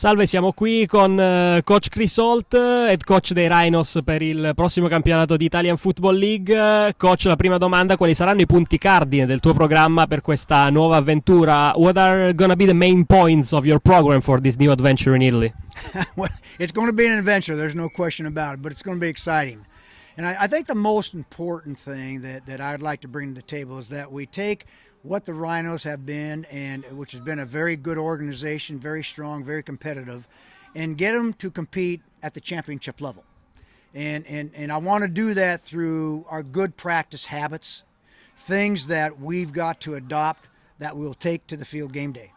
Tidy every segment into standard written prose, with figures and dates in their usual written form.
Salve, siamo qui con coach Chris Ault, head coach dei Rhinos per il prossimo campionato di Italian Football League. Coach, la prima domanda: quali saranno i punti cardine del tuo programma per questa nuova avventura? What are going to be the main points of your program for this new adventure in Italy? Well, it's going to be an adventure, there's no question about it, but it's going to be exciting. And I think the most important thing that I'd like to bring to the table is that we take what the Rhinos have been, and which has been a very good organization, very strong, very competitive, and get them to compete at the championship level. And I want to do that through our good practice habits, things that we've got to adopt that we'll take to the field game day.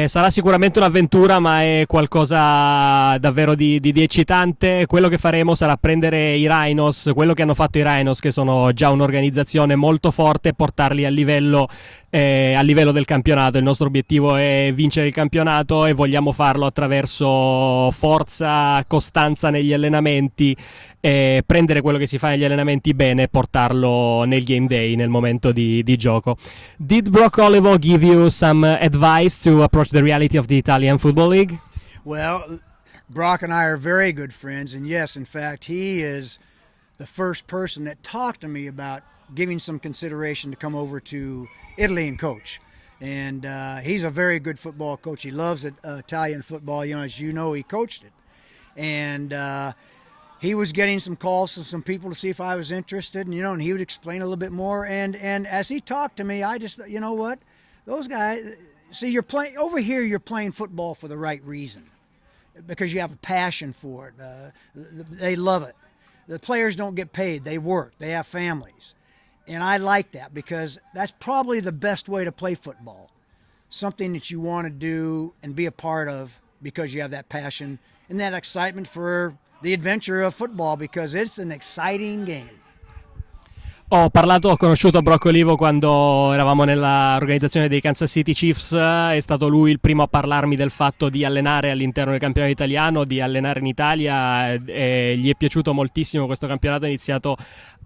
Sarà sicuramente un'avventura, ma è qualcosa davvero di eccitante. Quello che faremo sarà prendere i Rhinos, quello che hanno fatto i Rhinos, che sono già un'organizzazione molto forte, e portarli a livello del campionato. Il nostro obiettivo è vincere il campionato e vogliamo farlo attraverso forza, costanza negli allenamenti, e prendere quello che si fa negli allenamenti bene e portarlo nel game day, nel momento di gioco. Did Brock Olivo give you some advice to approach the reality of the Italian Football League? Well, Brock and I are very good friends, and yes, in fact, he is the first person that talked to me about giving some consideration to come over to Italy and coach. And he's a very good football coach. He loves Italian football. You know, as you know, he coached it. And he was getting some calls from some people to see if I was interested, and and he would explain a little bit more. And as he talked to me, I just, you know what, those guys, see, you're playing over here. You're playing football for the right reason, because you have a passion for it. They love it. The players don't get paid. They work. They have families. And I like that, because that's probably the best way to play football. Something that you want to do and be a part of because you have that passion and that excitement for the adventure of football, because it's an exciting game. Ho conosciuto Brock Olivo quando eravamo nell'organizzazione dei Kansas City Chiefs. È stato lui il primo a parlarmi del fatto di allenare all'interno del campionato italiano, di allenare in Italia, e gli è piaciuto moltissimo questo campionato. Ha iniziato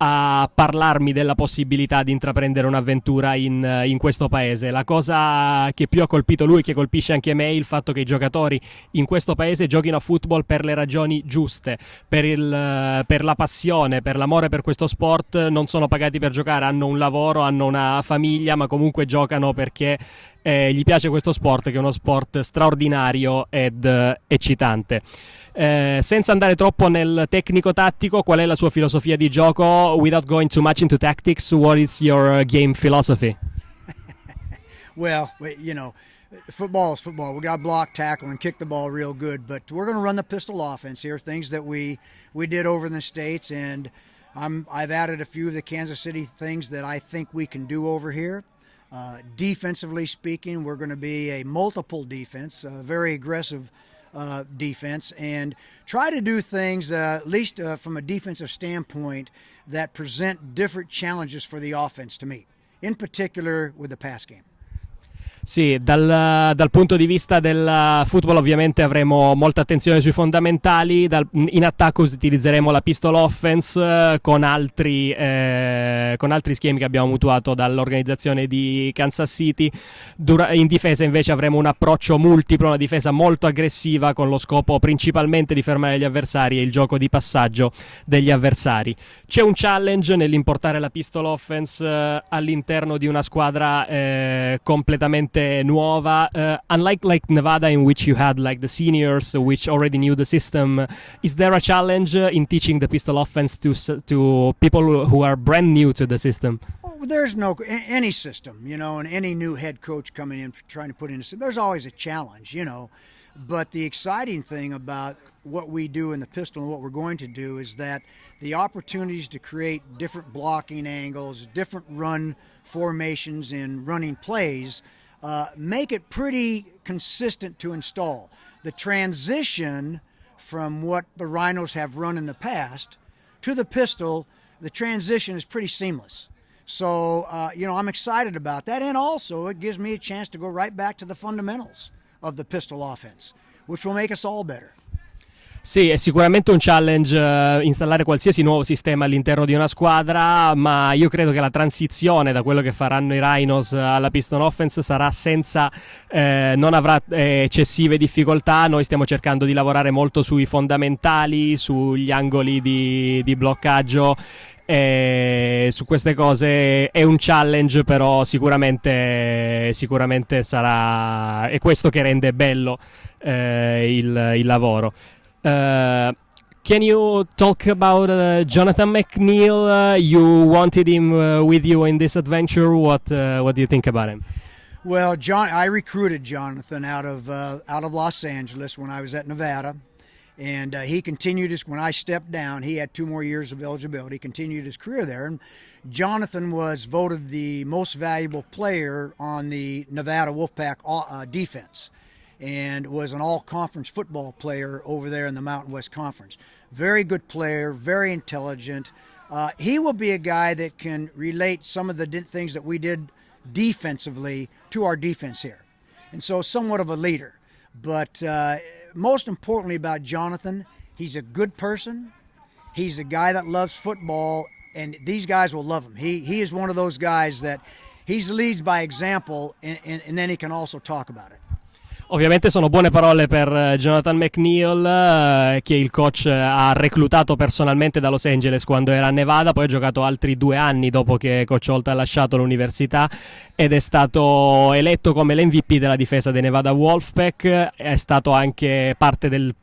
a parlarmi della possibilità di intraprendere un'avventura in questo paese. La cosa che più ha colpito lui, che colpisce anche me, è il fatto che i giocatori in questo paese giochino a football per le ragioni giuste, per la passione, per l'amore per questo sport. Non sono pagati per giocare, hanno un lavoro, hanno una famiglia, ma comunque giocano perché gli piace questo sport, che è uno sport straordinario ed eccitante. Senza andare troppo nel tecnico-tattico, qual è la sua filosofia di gioco? Without going too much into tactics, what is your game philosophy? Well, football is football. We got to block, tackle, and kick the ball real good. But we're going to run the pistol offense here, things that we did over in the States, and I've added a few of the Kansas City things that I think we can do over here. Defensively speaking, we're going to be a multiple defense, a very aggressive defense, and try to do things, at least from a defensive standpoint, that present different challenges for the offense to meet, in particular with the pass game. Sì, dal punto di vista del football ovviamente avremo molta attenzione sui fondamentali. In attacco utilizzeremo la pistol offense con altri schemi che abbiamo mutuato dall'organizzazione di Kansas City. In difesa invece avremo un approccio multiplo, una difesa molto aggressiva, con lo scopo principalmente di fermare gli avversari e il gioco di passaggio degli avversari. C'è un challenge nell'importare la pistol offense all'interno di una squadra completamente nuova, unlike Nevada, in which you had like the seniors which already knew the system. Is there a challenge in teaching the pistol offense to people who are brand new to the system? Well, there's any system, and any new head coach coming in trying to put in a system, there's always a challenge, But the exciting thing about what we do in the pistol and what we're going to do is that the opportunities to create different blocking angles, different run formations and running plays make it pretty consistent to install. The transition from what the Rhinos have run in the past to the pistol, the transition is pretty seamless. So, I'm excited about that. And also, it gives me a chance to go right back to the fundamentals of the pistol offense, which will make us all better. Sì, è sicuramente un challenge installare qualsiasi nuovo sistema all'interno di una squadra, ma io credo che la transizione da quello che faranno i Rhinos alla piston offense sarà senza, non avrà eccessive difficoltà. Noi stiamo cercando di lavorare molto sui fondamentali, sugli angoli di bloccaggio. Su queste cose è un challenge, però sicuramente sarà, è questo che rende bello il lavoro. Can you talk about Jonathan McNeil? You wanted him with you in this adventure. What do you think about him? Well, I recruited Jonathan out of Los Angeles when I was at Nevada, and he continued when I stepped down. He had 2 more years of eligibility. Continued his career there, and Jonathan was voted the most valuable player on the Nevada Wolfpack defense, and was an all-conference football player over there in the Mountain West Conference. Very good player, very intelligent. He will be a guy that can relate some of the things that we did defensively to our defense here. And so somewhat of a leader. But most importantly about Jonathan, he's a good person. He's a guy that loves football, and these guys will love him. He is one of those guys that he leads by example, and then he can also talk about it. Ovviamente sono buone parole per Jonathan McNeil, che il coach ha reclutato personalmente da Los Angeles quando era a Nevada, poi ha giocato altri 2 anni dopo che coach Ault ha lasciato l'università ed è stato eletto come l'MVP della difesa dei Nevada Wolfpack. È stato anche parte del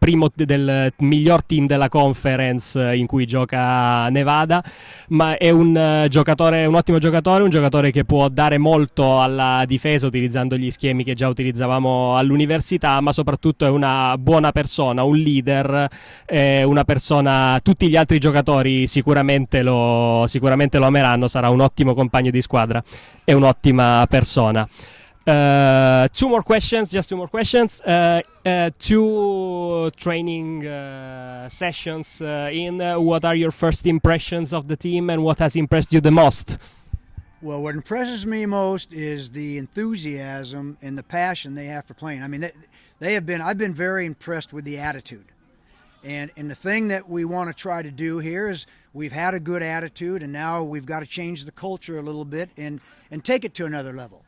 miglior team della conference in cui gioca Nevada, ma è un ottimo giocatore, un giocatore che può dare molto alla difesa utilizzando gli schemi che già utilizzavamo all'università, ma soprattutto è una buona persona, un leader, una persona, tutti gli altri giocatori sicuramente lo ameranno, sarà un ottimo compagno di squadra e un'ottima persona. Two more questions. 2 training sessions in. What are your first impressions of the team and what has impressed you the most? Well, what impresses me most is the enthusiasm and the passion they have for playing. I mean, I've been very impressed with the attitude. And the thing that we want to try to do here is we've had a good attitude, and now we've got to change the culture a little bit and take it to another level.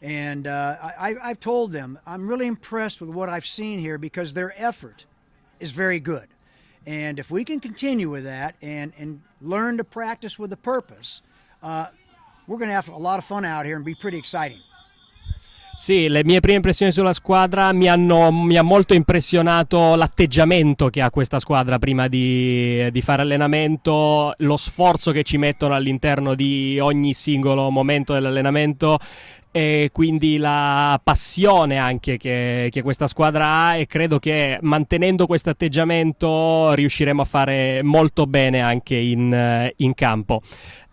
And I've told them I'm really impressed with what I've seen here because their effort is very good. And if we can continue with that and learn to practice with a purpose, we're going to have a lot of fun out here and be pretty exciting. Sì, le mie prime impressioni sulla squadra mi ha molto impressionato l'atteggiamento che ha questa squadra prima di fare allenamento, lo sforzo che ci mettono all'interno di ogni singolo momento dell'allenamento e quindi la passione anche che questa squadra ha, e credo che mantenendo questo atteggiamento riusciremo a fare molto bene anche in campo.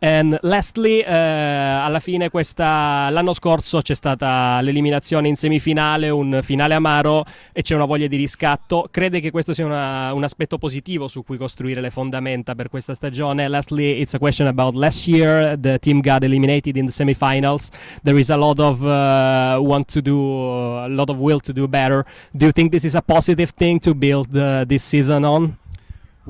And lastly, alla fine l'anno scorso c'è stata l'eliminazione in semifinale, un finale amaro e c'è una voglia di riscatto. Crede che questo sia un aspetto positivo su cui costruire le fondamenta per questa stagione? Lastly, it's a question about last year. The team got eliminated in the semifinals. There is a lot of will to do better. Do you think this is a positive thing to build this season on?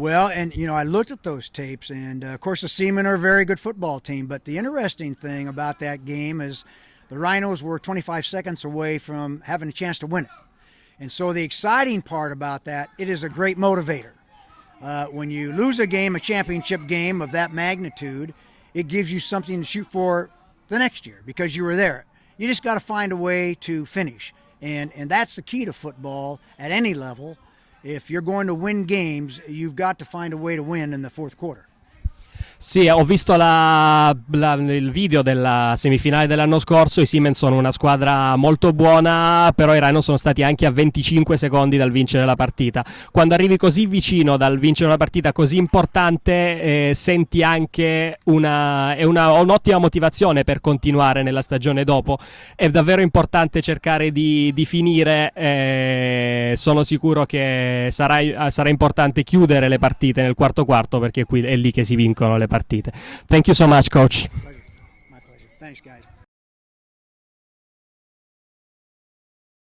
Well, and I looked at those tapes, and of course the Seamen are a very good football team, but the interesting thing about that game is the Rhinos were 25 seconds away from having a chance to win it. And so the exciting part about that, it is a great motivator. When you lose a championship game of that magnitude, it gives you something to shoot for the next year because you were there. You just got to find a way to finish. And that's the key to football at any level. If you're going to win games, you've got to find a way to win in the fourth quarter. Sì, ho visto il video della semifinale dell'anno scorso. I Seamen sono una squadra molto buona, però i Rhinos sono stati anche a 25 secondi dal vincere la partita. Quando arrivi così vicino dal vincere una partita così importante, senti anche un'ottima motivazione per continuare nella stagione dopo. È davvero importante cercare di finire. Sono sicuro che sarà importante chiudere le partite nel quarto quarto, perché qui è lì che si vincono le partite. Thank you so much, coach. My pleasure. Thanks, guys.